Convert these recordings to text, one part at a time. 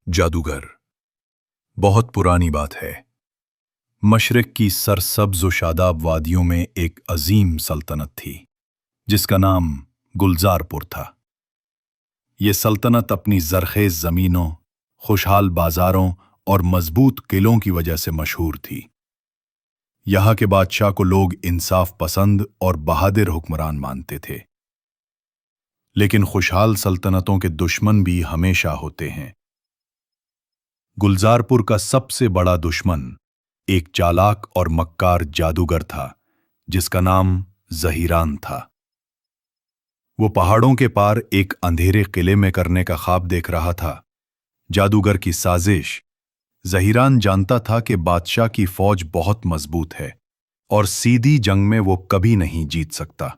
जादूगर। बहुत पुरानी बात है। मशरिक की सरसब्ज व शादाब वादियों में एक अजीम सल्तनत थी जिसका नाम गुलजारपुर था। ये सल्तनत अपनी जरखेज ज़मीनों, खुशहाल बाजारों और मजबूत किलों की वजह से मशहूर थी। यहाँ के बादशाह को लोग इंसाफ पसंद और बहादुर हुक्मरान मानते थे। लेकिन खुशहाल सल्तनतों के दुश्मन भी हमेशा होते हैं। गुलजारपुर का सबसे बड़ा दुश्मन एक चालाक और मक्कार जादूगर था जिसका नाम ज़हीरान था। वो पहाड़ों के पार एक अंधेरे किले में करने का ख्वाब देख रहा था। जादूगर की साजिश। ज़हीरान जानता था कि बादशाह की फौज बहुत मजबूत है और सीधी जंग में वो कभी नहीं जीत सकता।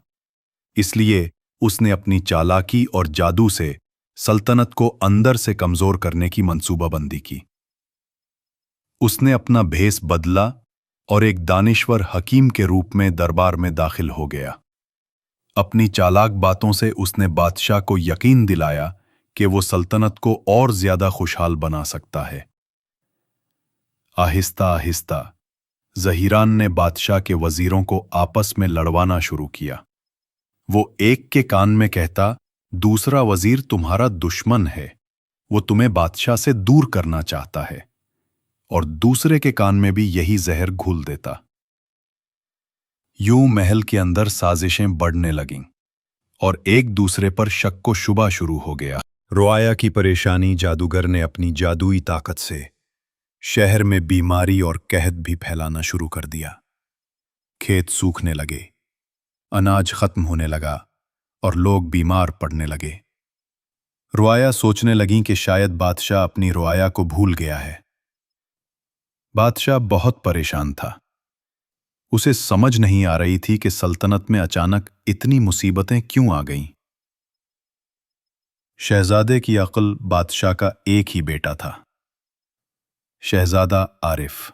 इसलिए उसने अपनी चालाकी और जादू से सल्तनत को अंदर से कमजोर करने की मंसूबाबंदी की। उसने अपना भेष बदला और एक दानिश्वर हकीम के रूप में दरबार में दाखिल हो गया। अपनी चालाक बातों से उसने बादशाह को यकीन दिलाया कि वो सल्तनत को और ज्यादा खुशहाल बना सकता है। आहिस्ता आहिस्ता ज़हीरान ने बादशाह के वजीरों को आपस में लड़वाना शुरू किया। वो एक के कान में कहता, दूसरा वजीर तुम्हारा दुश्मन है, वो तुम्हें बादशाह से दूर करना चाहता है, और दूसरे के कान में भी यही जहर घुल देता। यूं महल के अंदर साजिशें बढ़ने लगीं और एक दूसरे पर शक को शुबा शुरू हो गया। रुआया की परेशानी। जादूगर ने अपनी जादुई ताकत से शहर में बीमारी और कहत भी फैलाना शुरू कर दिया। खेत सूखने लगे, अनाज खत्म होने लगा और लोग बीमार पड़ने लगे। रुआया सोचने लगी कि शायद बादशाह अपनी रुआया को भूल गया है। बादशाह बहुत परेशान था। उसे समझ नहीं आ रही थी कि सल्तनत में अचानक इतनी मुसीबतें क्यों आ गईं। शहजादे की अक्ल। बादशाह का एक ही बेटा था, शहजादा आरिफ।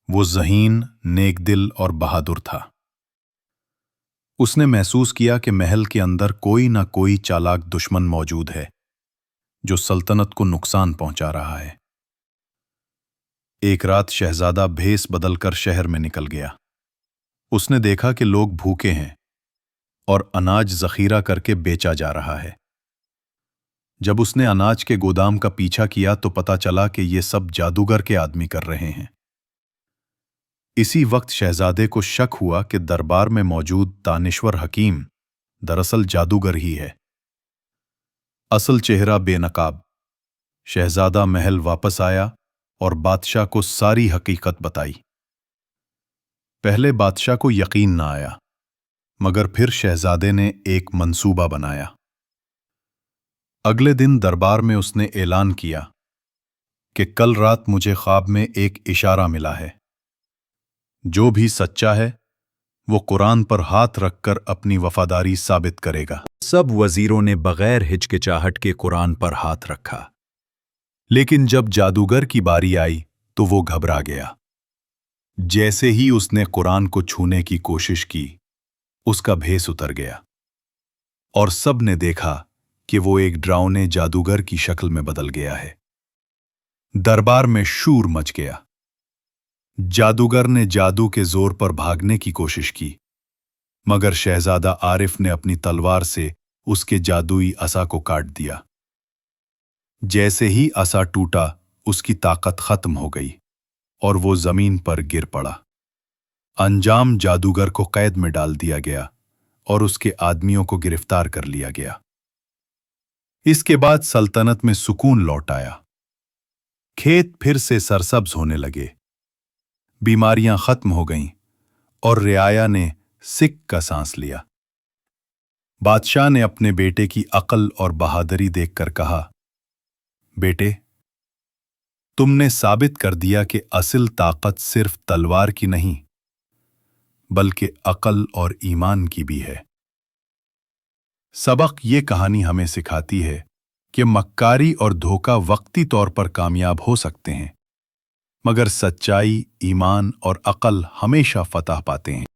वो ज़हीन, नेकदिल और बहादुर था। उसने महसूस किया कि महल के अंदर कोई ना कोई चालाक दुश्मन मौजूद है जो सल्तनत को नुकसान पहुंचा रहा है। एक रात शहजादा भेष बदलकर शहर में निकल गया। उसने देखा कि लोग भूखे हैं और अनाज जखीरा करके बेचा जा रहा है। जब उसने अनाज के गोदाम का पीछा किया तो पता चला कि ये सब जादूगर के आदमी कर रहे हैं। इसी वक्त शहजादे को शक हुआ कि दरबार में मौजूद दानिश्वर हकीम दरअसल जादूगर ही है। असल चेहरा बेनकाब। शहजादा महल वापस आया और बादशाह को सारी हकीकत बताई। पहले बादशाह को यकीन ना आया, मगर फिर शहजादे ने एक मंसूबा बनाया। अगले दिन दरबार में उसने ऐलान किया कि कल रात मुझे ख्वाब में एक इशारा मिला है। जो भी सच्चा है वो कुरान पर हाथ रखकर अपनी वफादारी साबित करेगा। सब वजीरों ने बगैर हिचकिचाहट के कुरान पर हाथ रखा। लेकिन जब जादूगर की बारी आई तो वो घबरा गया। जैसे ही उसने कुरान को छूने की कोशिश की, उसका भेष उतर गया और सब ने देखा कि वो एक डरावने जादूगर की शक्ल में बदल गया है। दरबार में शूर मच गया। जादूगर ने जादू के जोर पर भागने की कोशिश की, मगर शहजादा आरिफ ने अपनी तलवार से उसके जादुई असा को काट दिया। जैसे ही असा टूटा, उसकी ताकत खत्म हो गई और वो जमीन पर गिर पड़ा। अंजाम जादूगर को कैद में डाल दिया गया और उसके आदमियों को गिरफ्तार कर लिया गया। इसके बाद सल्तनत में सुकून लौट आया। खेत फिर से सरसब्ज होने लगे, बीमारियां खत्म हो गईं और रियाया ने सिक का सांस लिया। बादशाह ने अपने बेटे की अक्ल और बहादुरी देखकर कहा, बेटे, तुमने साबित कर दिया कि असल ताकत सिर्फ तलवार की नहीं बल्कि अक्ल और ईमान की भी है। सबक ये कहानी हमें सिखाती है कि मक्कारी और धोखा वक्ती तौर पर कामयाब हो सकते हैं, मगर सच्चाई, ईमान और अक्ल हमेशा फतह पाते हैं।